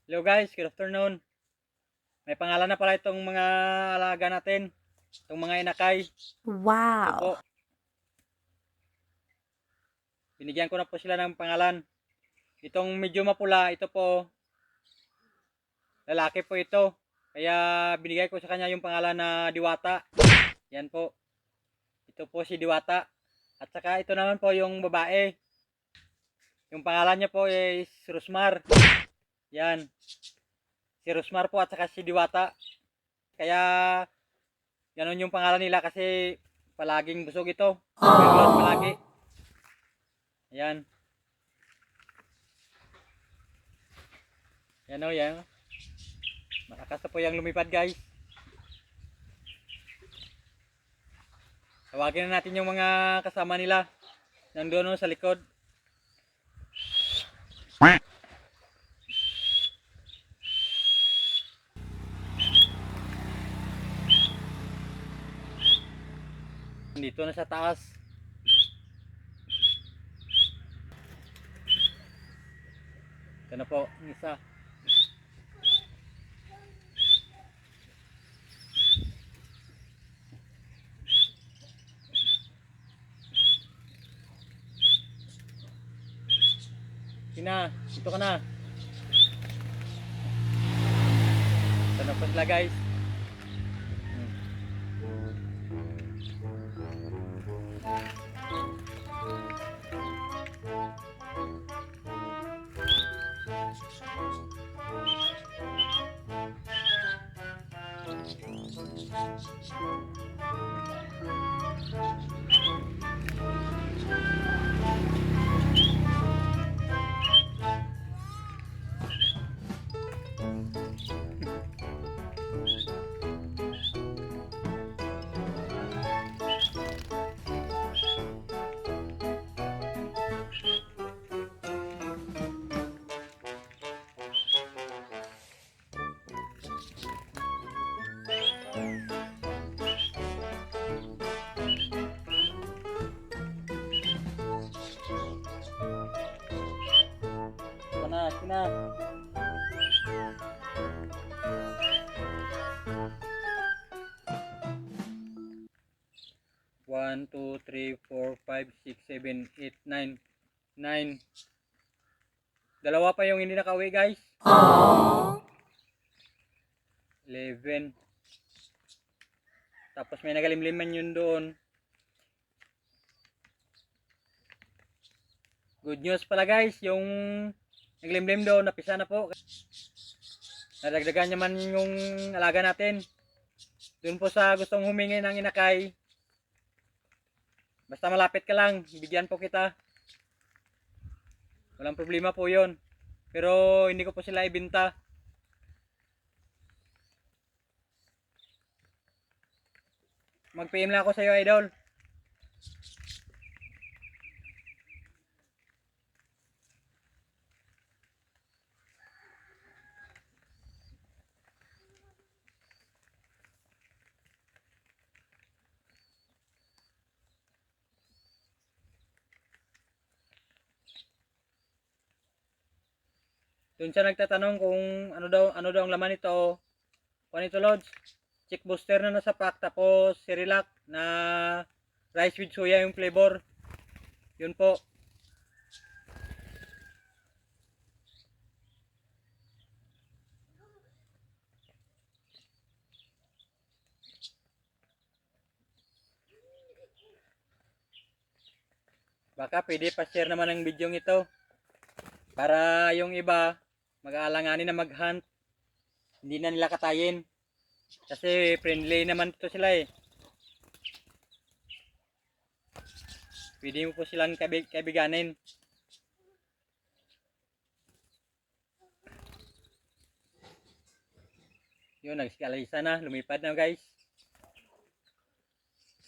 Hello guys, good afternoon. May pangalan na pala itong mga alaga natin. Itong mga inakay. Ito po. Wow. Binigyan ko na po sila ng pangalan. Itong medyo mapula, ito po. Lalaki po ito. Kaya binigay ko sa kanya yung pangalan na Diwata. Yan po. Ito po si Diwata. At saka ito naman po yung babae. Yung pangalan niya po is Rosmar. Yan. Si Rosmar po at saka si Diwata. Kaya ganun yung pangalan nila kasi palaging busog ito. Palagi. Ayan. Yan o, yan. Malakas na po yung lumipad guys. Tawagin na natin yung mga kasama nila. Nandun sa likod. Dito na sa taas. Ito na po, isa. Sina, dito ka na. Ito na po sila guys. Ito na, sina. One, two, three, four, five, six, seven, eight, nine. Nine. Dalawa pa yung hindi nakauwi guys. Aww. 11. Tapos may nagalimliman yun doon. Good news pala guys, yung naglimlim doon, napisa na po. Nadagdagan naman yung alaga natin. Doon po sa gustong humingi ng inakay. Basta malapit ka lang, bigyan po kita. Walang problema po yun. Pero hindi ko po sila ibenta. Mag-PM lang ako sa iyo, idol. Doon siya nagtatanong kung ano daw ang laman nito. Kung ito loads, chick booster na nasa pack, tapos Cerelac na rice with soya yung flavor. Yun po. Baka pwede pa-share naman ang video ito para yung iba mag-aalanganin na mag-hunt. Hindi na nila katayin. Kasi friendly naman ito sila eh. Pwede mo po silang kaibiganin. Yun, nagsikalisa na. Lumipad na guys.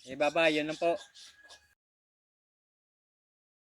Eh bye bye, yun lang po.